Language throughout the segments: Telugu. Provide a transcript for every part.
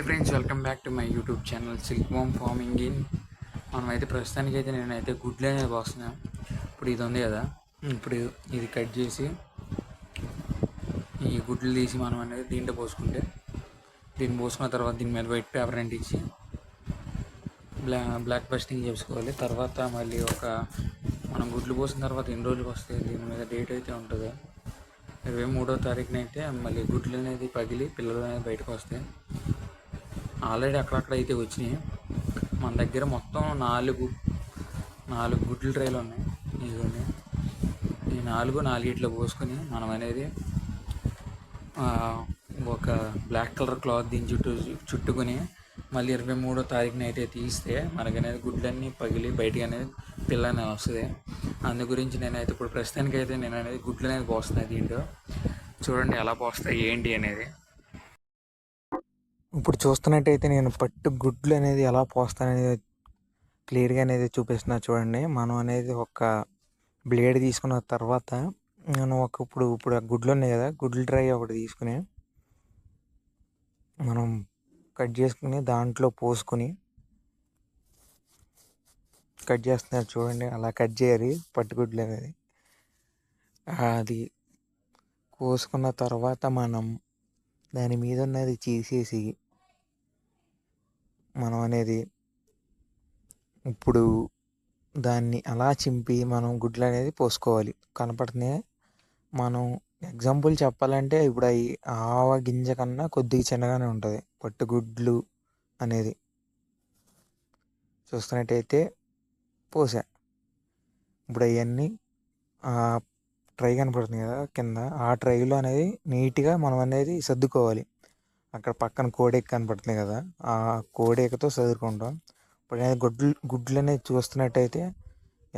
Friends, welcome back to my YouTube channel silk warm farming in. మనమైతే ప్రస్తుతానికైతే నేనైతే గుడ్లు అనేది పోస్తున్నాను. ఇప్పుడు ఇది ఉంది కదా, ఇప్పుడు ఇది కట్ చేసి ఈ గుడ్లు తీసి మనం అనేది దీంట్లో పోసుకుంటే, దీన్ని పోసుకున్న తర్వాత దీని మీద వైట్ పేపర్ అంటించి బ్లాక్ బస్టింగ్ చేసుకోవాలి. తర్వాత మళ్ళీ మనం గుడ్లు పోసిన తర్వాత ఎన్ని రోజులకు వస్తాయి దీని మీద డేట్ అయితే ఉంటుంది. 23వ తారీఖున అయితే మళ్ళీ గుడ్లు అనేది పగిలి పిల్లలు అనేది బయటకు వస్తాయి. ఆల్రెడీ అక్కడక్కడ అయితే వచ్చినాయి. మన దగ్గర మొత్తం నాలుగు గుడ్ల ట్రైలు ఉన్నాయి. ఇవన్నీ ఈ నాలుగిట్లో పోసుకొని మనం అనేది ఒక బ్లాక్ కలర్ క్లాత్ దీని చుట్టుకొని మళ్ళీ 23వ తారీఖున అయితే తీస్తే మనకి అనేది గుడ్లన్నీ పగిలి బయటికి అనేది పిల్ల అనేది వస్తుంది. అందు గురించి నేనైతే ఇప్పుడు ప్రస్తుతానికి అయితే నేను అనేది గుడ్లు అనేది పోస్తున్నాను. దీంట్లో చూడండి ఎలా పోస్తాయి ఏంటి అనేది. ఇప్పుడు చూస్తున్నట్టయితే నేను పట్టు గుడ్లు అనేది ఎలా పోస్తాననేది క్లియర్గా అనేది చూపిస్తున్నా చూడండి. మనం అనేది ఒక బ్లేడ్ తీసుకున్న తర్వాత మనం ఇప్పుడు ఆ గుడ్లు ఉన్నాయి కదా, గుడ్లు ట్రై ఒకటి తీసుకుని మనం కట్ చేసుకుని దాంట్లో పోసుకొని కట్ చేస్తున్నారు చూడండి. అలా కట్ చేయాలి పట్టుగుడ్లు అనేది. అది కోసుకున్న తర్వాత మనం దాని మీద ఉన్నది తీసేసి మనం అనేది ఇప్పుడు దాన్ని అలా చింపి మనం గుడ్లు అనేది పోసుకోవాలి. కనపడుతున్నాయి. మనం ఎగ్జాంపుల్ చెప్పాలంటే ఇప్పుడు అవి ఆవ గింజ కన్నా కొద్దిగా చిన్నగానే ఉంటుంది పట్టుగుడ్లు అనేది. చూస్తున్నట్టయితే పోసా. ఇప్పుడు అవన్నీ ట్రై కనపడుతుంది కదా కింద, ఆ ట్రైలో అనేది నీట్గా మనం అనేది సర్దుకోవాలి. అక్కడ పక్కన కోడేక కనపడుతుంది కదా, ఆ కోడేకతో సదురుకుంటాం. ఇప్పుడు అనేది గుడ్లు అనేది చూస్తున్నట్టయితే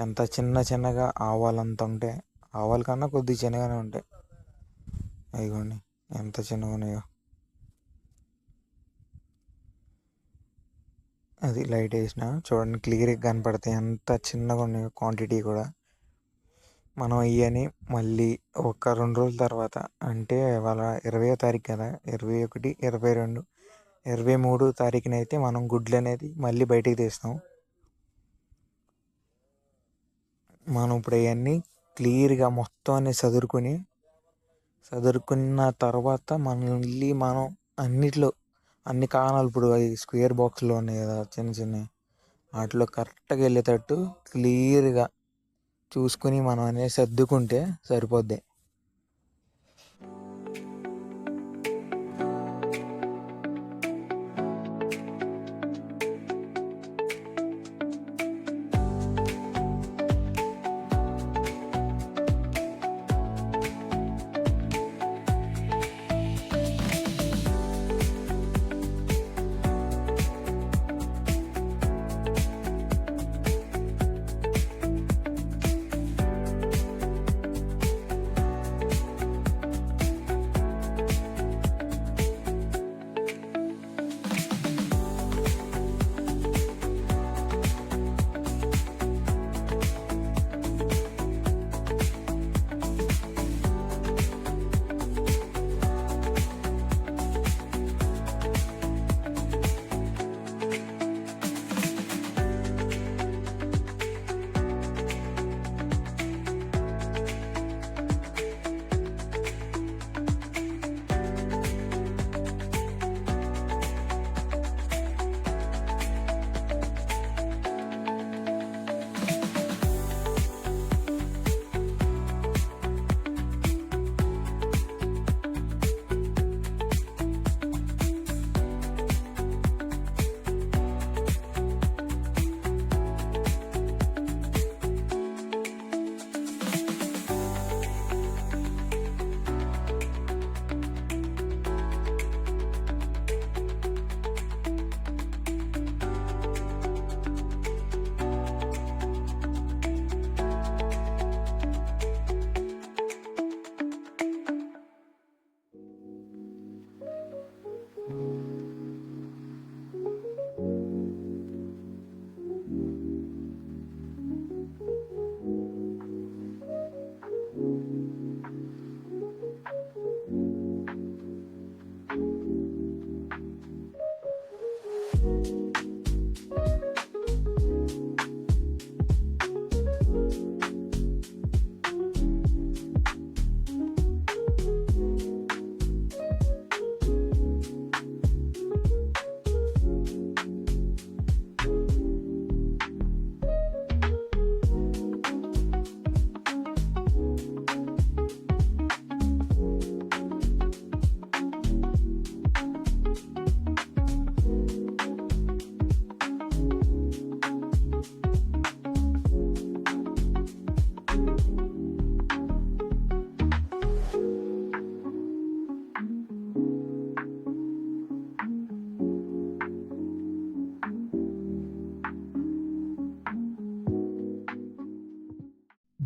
ఎంత చిన్నగా ఆవాలంత ఉంటాయి. ఆవాల కన్నా కొద్దిగా చిన్నగానే ఉంటాయి. అదిగోండి ఎంత చిన్నగా ఉన్నాయో. అది లైట్ వేసిన చూడండి క్లియర్గా కనపడతాయి ఎంత చిన్నగా ఉన్నాయో. క్వాంటిటీ కూడా మనం ఇవని మళ్ళీ ఒక 2 రోజుల తర్వాత, అంటే ఇవాళ 20వ తారీఖు కదా, 21, 22, 23వ తారీఖున అయితే మనం గుడ్లు అనేది మళ్ళీ బయటికి తీస్తాం. మనం ఇప్పుడు అవన్నీ క్లియర్గా మొత్తం అనేది చదురుకున్న తర్వాత మళ్ళీ మనం అన్ని కారణాలు ఇప్పుడు అవి స్క్వేర్ బాక్స్లో ఉన్నాయి కదా చిన్న వాటిలో కరెక్ట్గా వెళ్ళేటట్టు క్లియర్గా చూసుకుని మనం అనేది సర్దుకుంటే సరిపోద్ది.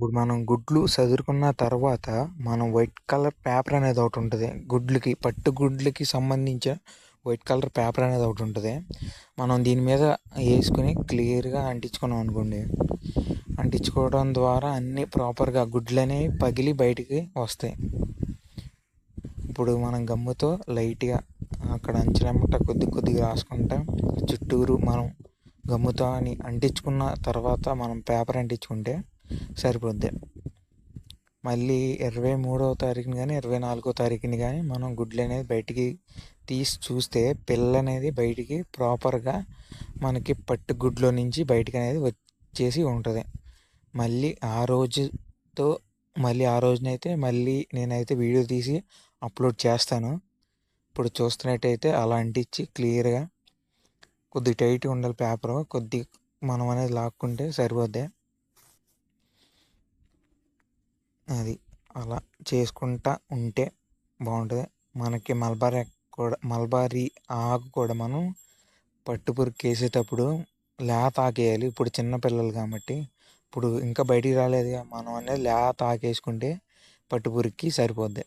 ఇప్పుడు మనం గుడ్లు సదురుకున్న తర్వాత మనం వైట్ కలర్ పేపర్ అనేది ఒకటి ఉంటుంది. గుడ్లకి పట్టు గుడ్లకి సంబంధించిన వైట్ కలర్ పేపర్ అనేది ఒకటి ఉంటుంది. మనం దీని మీద వేసుకుని క్లియర్గా అంటించుకున్నాం అనుకోండి, అంటించుకోవడం ద్వారా అన్నీ ప్రాపర్గా గుడ్లు అనేవి పగిలి బయటికి వస్తాయి. ఇప్పుడు మనం గమ్ముతో లైట్గా అక్కడ అంచులమ్మట కొద్దిగా రాసుకుంటా చుట్టూరు మనం గమ్ముతో అని అంటించుకున్న తర్వాత మనం పేపర్ అంటించుకుంటే సరిపోద్ది. మళ్ళీ 23వ తారీఖుని కానీ 24వ తారీఖుని కానీ మనం గుడ్లు అనేది బయటికి తీసి చూస్తే పిల్ల అనేది బయటికి ప్రాపర్గా మనకి పట్టు గుడ్లో నుంచి బయటికి అనేది వచ్చేసి ఉంటుంది. మళ్ళీ ఆ రోజునైతే మళ్ళీ నేనైతే వీడియో తీసి అప్లోడ్ చేస్తాను. ఇప్పుడు చూస్తున్నట్టయితే అలా అంటించి క్లియర్గా కొద్దిగా టైట్గా ఉండాలి పేపరు, కొద్ది మనం అనేది లాక్కుంటే సరిపోద్ది. అది అలా చేసుకుంటా ఉంటే బాగుంటుంది. మనకి మల్బరీ ఆకు కూడా మనం పట్టుపురుగు వేసేటప్పుడు లేత ఆకేయాలి. ఇప్పుడు చిన్నపిల్లలు కాబట్టి ఇప్పుడు ఇంకా బయటికి రాలేదుగా, మనం అనేది లేత ఆకేసుకుంటే పట్టుపురుగుకి సరిపోద్ది.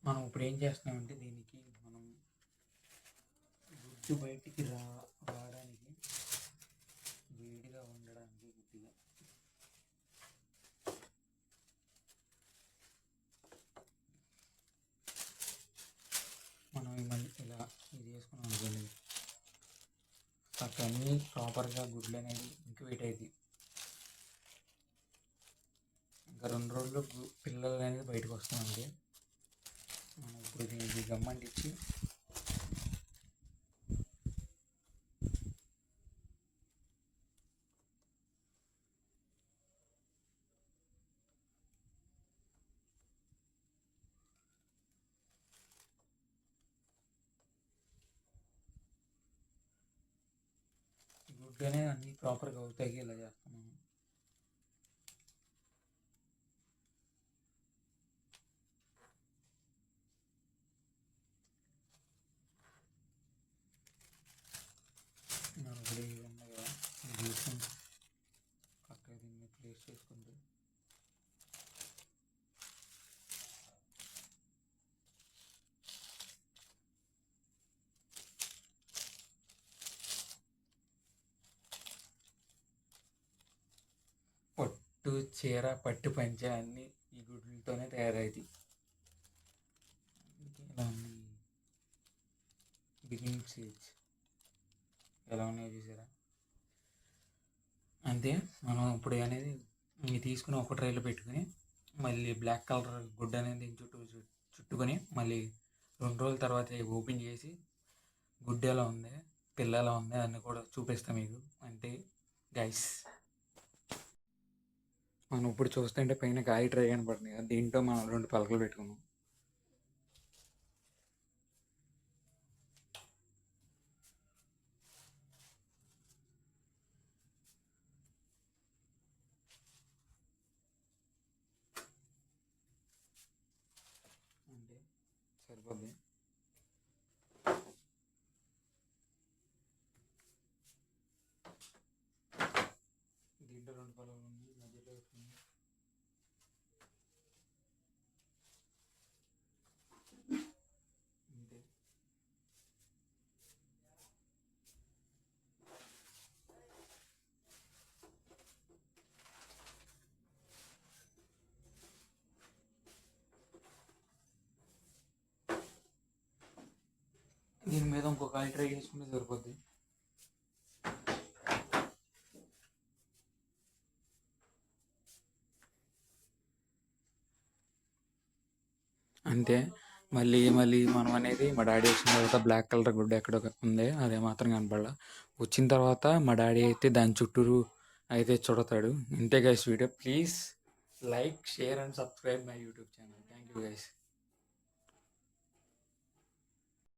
మనం ఇప్పుడు ఏం చేస్తున్నామంటే దీనికి మనం గుడ్డు బయటికి రావడానికి వేడిగా ఉండడానికి కొద్దిగా మనం మళ్ళీ ఇలా ఇది వేసుకున్నాం అనుకోండి, అన్నీ ప్రాపర్గా గుడ్లు అనేది ఇంక్యుబేట్ అయింది. ఇంకా 2 రోజుల్లో పిల్లలు అనేది బయటకు వస్తామండి. మనం ఇప్పుడు దీనికి గమ్మంటిచ్చి గుడ్డునే అన్నీ ప్రాపర్గా అవుతాయి ఇలా చేస్తున్నాము. మనం ఇప్పుడు ఈ విధంగా తీసుకుని పక్కన దీన్ని ప్లేస్ చేసుకుంటే పట్టు చీర పట్టు పంచె అన్నీ ఈ గుడ్లతోనే తయారవుతాయి. ఇలా బిగినింగ్ స్టేజ్ ఎలా ఉన్నాయో చూసారా. అంతే, మనం ఇప్పుడు అనేది తీసుకుని ఒక ట్రైలో పెట్టుకుని మళ్ళీ బ్లాక్ కలర్ గుడ్డ అనేది చుట్టుకొని మళ్ళీ 2 రోజుల తర్వాత ఓపెన్ చేసి గుడ్డ ఎలా ఉంది, పిల్ల ఎలా ఉంది అన్నీ కూడా చూపిస్తాం మీకు. అంటే గైస్, మనం ఇప్పుడు చూస్తుంటే పైన కాయ ట్రై కనపడుతుంది కదా, దీంట్లో మనం 2 పలకలు పెట్టుకున్నాం. అంటే సరిపోద్ది. దీంట్లో 2 పలకలు ఉంది, మధ్యలో వస్తుంది. అంతే, దీని మీద ఇంకొక ఆయిల్ ట్రై చేసుకుంటే సరిపోద్ది. అంతే, మళ్ళీ మళ్ళీ మనం అనేది మా డాడీ వచ్చిన తర్వాత బ్లాక్ కలర్ గుడ్డ ఎక్కడ ఉంది అదే మాత్రం కనపడాల. వచ్చిన తర్వాత మా డాడీ అయితే దాని చుట్టూరు అయితే చుడతాడు. ఇంతే guys video. Please like, share and subscribe my YouTube channel. Thank you guys.